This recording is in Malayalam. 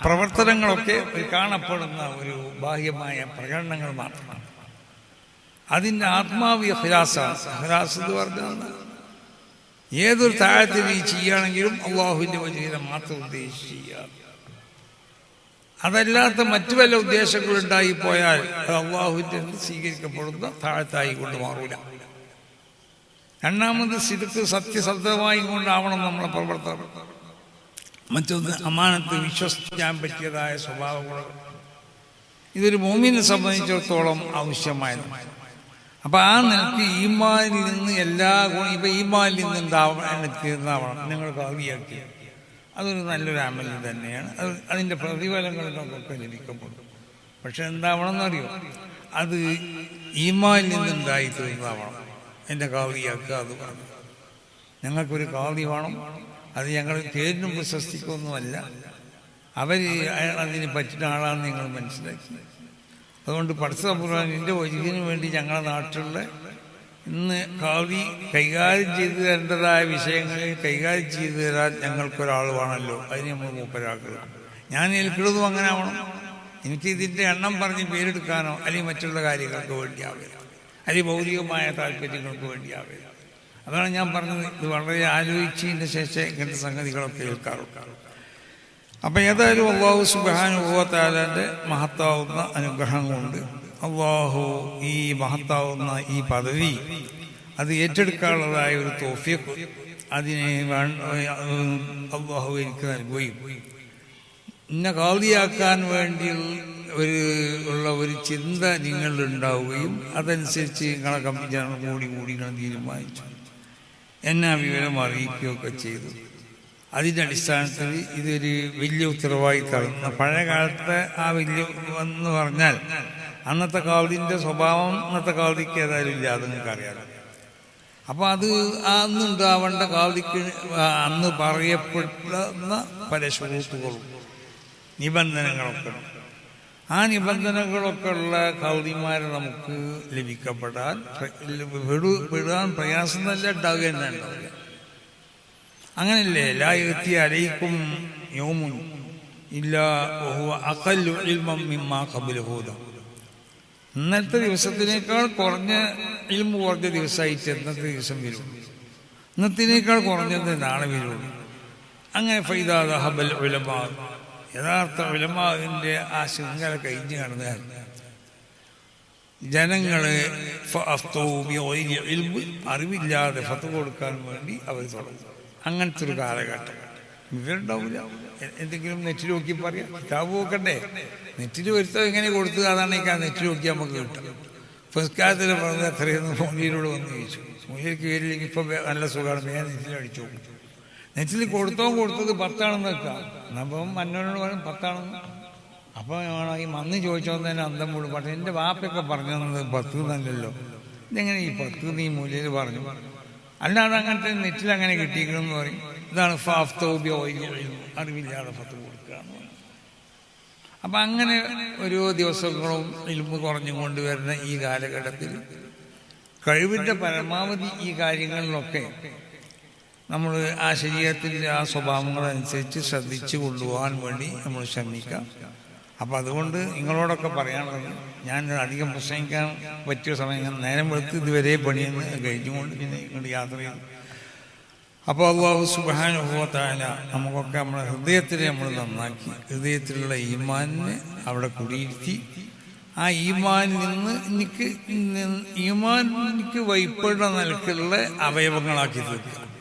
പ്രവർത്തനങ്ങളൊക്കെ കാണപ്പെടുന്ന ഒരു ബാഹ്യമായ പ്രകടനങ്ങൾ മാത്രമാണ്. അതിൻ്റെ ആത്മാവിയ ഖിലാസാണ്. ഖിലാസ് എന്ന് പറഞ്ഞാൽ ഏതൊരു താഴത്തിൽ നീ ചെയ്യുകയാണെങ്കിലും അള്ളാഹുവിൻ്റെ വജീനെ മാത്രം ഉദ്ദേശിച്ച് ചെയ്യുക. അതല്ലാത്ത മറ്റു വല്ല ഉദ്ദേശങ്ങളുണ്ടായിപ്പോയാൽ അത് അള്ളാഹുവിൻ്റെ സ്വീകരിക്കപ്പെടുന്ന താഴത്തായി കൊണ്ട് മാറൂല. രണ്ടാമത് സിദ്ഖ് സത്യസന്ധമായി കൊണ്ടാവണം നമ്മളെ പ്രവർത്തനം. മറ്റൊന്ന് അമാനത്ത് വിശ്വസിക്കാൻ പറ്റിയതായ സ്വഭാവങ്ങൾ. ഇതൊരു മുഅ്മിനെ സംബന്ധിച്ചിടത്തോളം ആവശ്യമായതാണ്. അപ്പൊ ആ നിലയ്ക്ക് ഈമാനിൽ നിന്ന് എല്ലാ ഗുണം ഇപ്പൊ ഈമാനിൽ നിന്ന് തീർന്നാവണം നിങ്ങൾ കാവിയാക്കി. അതൊരു നല്ലൊരു അമൽ തന്നെയാണ്. അതിൻ്റെ പ്രതിഫലങ്ങൾ നമുക്കൊക്കെ ലഭിക്കപ്പെടും. പക്ഷെ എന്താവണം എന്നറിയോ, അത് ഈമാനിൽ നിന്നുണ്ടായി തീർന്നാവണം. എൻ്റെ കാവിയാക്കുക. അത് പറഞ്ഞു ഞങ്ങൾക്കൊരു കാവി വേണം. അത് ഞങ്ങൾ പേരിനും പ്രശസ്തിക്കൊന്നുമല്ല, അവർ അതിന് പറ്റുന്ന ആളാണെന്ന് നിങ്ങൾ മനസ്സിലാക്കി. അതുകൊണ്ട് പടച്ചതമ്പുരാനിൻ്റെ വജീഹിന് വേണ്ടി ഞങ്ങളുടെ നാട്ടിലുള്ള ഇന്ന് കാവി കൈകാര്യം ചെയ്തു തരേണ്ടതായ വിഷയങ്ങളിൽ കൈകാര്യം ചെയ്തു തരാൻ ഞങ്ങൾക്കൊരാൾ വേണമല്ലോ. അതിന് നമ്മൾ മൂപ്പരാക്കുക. ഞാൻ ഏൽക്കുന്നതും അങ്ങനെ ആവണം. എനിക്ക് ഇതിൻ്റെ എണ്ണം പറഞ്ഞ് പേരെടുക്കാനോ അല്ലെങ്കിൽ മറ്റുള്ള കാര്യങ്ങൾക്ക് വേണ്ടിയാവില്ല, അല്ലെങ്കിൽ ഭൗതികമായ താല്പര്യങ്ങൾക്ക് വേണ്ടിയാവില്ല. അതാണ് ഞാൻ പറഞ്ഞത്. ഇത് വളരെ ആലോചിച്ചതിൻ്റെ ശേഷം ഇങ്ങനത്തെ സംഗതികളൊക്കെ കേൾക്കാറുണ്ട്. അപ്പം ഏതായാലും അള്ളാഹു സുബ്ഹാനഹു വ തആലയുടെ മഹത്താവുന്ന അനുഗ്രഹം കൊണ്ട് അള്ളാഹു ഈ മഹത്താവുന്ന ഈ പദവി അത് ഏറ്റെടുക്കാനുള്ളതായ ഒരു തൗഫീഖ് അതിനെ അള്ളാഹു എനിക്ക് നൽകുകയും ഇന്നെ ഖാദിയാക്കാൻ വേണ്ടി ഉള്ള ഒരു ചിന്ത നിങ്ങളിലുണ്ടാവുകയും അതനുസരിച്ച് നിങ്ങളെ കമ്മിറ്റി കൂടി നിങ്ങൾ തീരുമാനിച്ചു എന്നെ വിവരം അറിയിക്കുകയൊക്കെ ചെയ്തു. അതിൻ്റെ അടിസ്ഥാനത്തിൽ ഇതൊരു വലിയ ഉത്തരവാദിത്തമാണ്. പഴയ കാലത്തെ ആ വലിയ എന്ന് പറഞ്ഞാൽ അന്നത്തെ കാവലിൻ്റെ സ്വഭാവം ഇന്നത്തെ കാവലിക്ക് ഏതായാലും ഇല്ല, അത് നിങ്ങൾക്ക് അറിയാലോ. അപ്പോൾ അത് അന്നുണ്ടാവേണ്ട കാവലിക്ക് അന്ന് പറയപ്പെടുന്ന പല ശുറൂത്തുകളും നിബന്ധനകളൊക്കെ ഉണ്ട്. ആ നിബന്ധനകളൊക്കെ ഉള്ള കൗതിമാരെ നമുക്ക് ലഭിക്കപ്പെടാൻ വിടാൻ പ്രയാസം തന്നെ ഉണ്ടാവുക തന്നെ ഉണ്ടാവുക. അങ്ങനല്ലേ ലാ യഅതി അലൈക്കും യൗമുൻ ഇല്ലാ വഹുവ അഖല്ലു ഇൽമൻ മിമ്മാ ഖബലഹു. ഇന്നത്തെ ദിവസത്തിനേക്കാൾ കുറഞ്ഞ ഇൽമു കുറഞ്ഞ ദിവസമായിട്ട് ഇന്നത്തെ ദിവസം വരും. ഇന്നത്തിനേക്കാൾ കുറഞ്ഞത് നാളെ വരുള്ളൂ. അങ്ങനെ ഫൈദാ ദഹബൽ ഉലമാ, യഥാർത്ഥ ഉലമാവിൻ്റെ ആ ശൃംഖല കഴിഞ്ഞ് കടന്നാൽ ജനങ്ങളെ അറിവില്ലാതെ ഫത്വ കൊടുക്കാൻ വേണ്ടി അവർ തുടങ്ങും. അങ്ങനത്തെ ഒരു കാലഘട്ടം ഇവരുണ്ടാവില്ല. എന്തെങ്കിലും നെറ്റിൽ നോക്കി പറയാം, കിതാബ് നോക്കണ്ടേ, നെറ്റിൽ വരുത്തം എങ്ങനെ കൊടുത്തു അതാണ് ആ നെറ്റിൽ നോക്കി നമുക്ക് കിട്ടും. പുസ്തകത്തിൽ പറഞ്ഞത് എത്രയെന്ന് മൊഴിയിലൂടെ വന്ന് ചോദിച്ചു. മൊഴിയിലേക്ക് വരില്ലെങ്കിൽ ഇപ്പം നല്ല സുഖമാണ്, വേഗം നെറ്റിൽ അടിച്ചു നോക്കും. നെറ്റിൽ കൊടുത്തത് 10 വെക്കാം. അപ്പം മന്നോനോട് പറയും 10. അപ്പം ഈ മന്ന് ചോദിച്ചോന്ന് തന്നെ അന്തം വിടും. പക്ഷെ എൻ്റെ വാപ്പയൊക്കെ പറഞ്ഞു തന്നത് 10 എന്നല്ലല്ലോ, ഇതെങ്ങനെ ഈ 10 നീ മൂലയിൽ പറഞ്ഞു, അല്ലാതെ അങ്ങനത്തെ നെറ്റിൽ അങ്ങനെ കിട്ടിയിരിക്കണമെന്ന് പറയും. ഇതാണ് അറിവില്ലാതെ ഫത്ത് കൊടുക്കുക എന്ന് പറയും. അപ്പം അങ്ങനെ ഓരോ ദിവസങ്ങളും ഇൽമു കുറഞ്ഞും കൊണ്ടുവരുന്ന ഈ കാലഘട്ടത്തിൽ കഴിവിൻ്റെ പരമാവധി ഈ കാര്യങ്ങളിലൊക്കെ നമ്മൾ ആ ശരീരത്തിൻ്റെ ആ സ്വഭാവങ്ങളനുസരിച്ച് ശ്രദ്ധിച്ചു കൊണ്ടുപോകാൻ വേണ്ടി നമ്മൾ ശ്രമിക്കാം. അപ്പം അതുകൊണ്ട് നിങ്ങളോടൊക്കെ പറയാനുള്ളത്, ഞാൻ അധികം പ്രസംഗിക്കാൻ പറ്റിയ സമയം ഞാൻ നേരം വെളുത്ത് ഇതുവരെ പണിയെന്ന് കഴിഞ്ഞുകൊണ്ട് പിന്നെ ഇങ്ങോട്ട് യാത്ര ചെയ്തു. അപ്പോൾ അല്ലാഹു സുബ്ഹാനഹു വ തആല നമുക്കൊക്കെ നമ്മുടെ ഹൃദയത്തിനെ നമ്മൾ നന്നാക്കി ഹൃദയത്തിലുള്ള ഈമാനിനെ അവിടെ കുടിയിരുത്തി ആ ഈമാനിൽ നിന്ന് എനിക്ക് വൈപ്പെടുന്ന നിലക്കുള്ള അവയവങ്ങളാക്കി തീർക്കുക.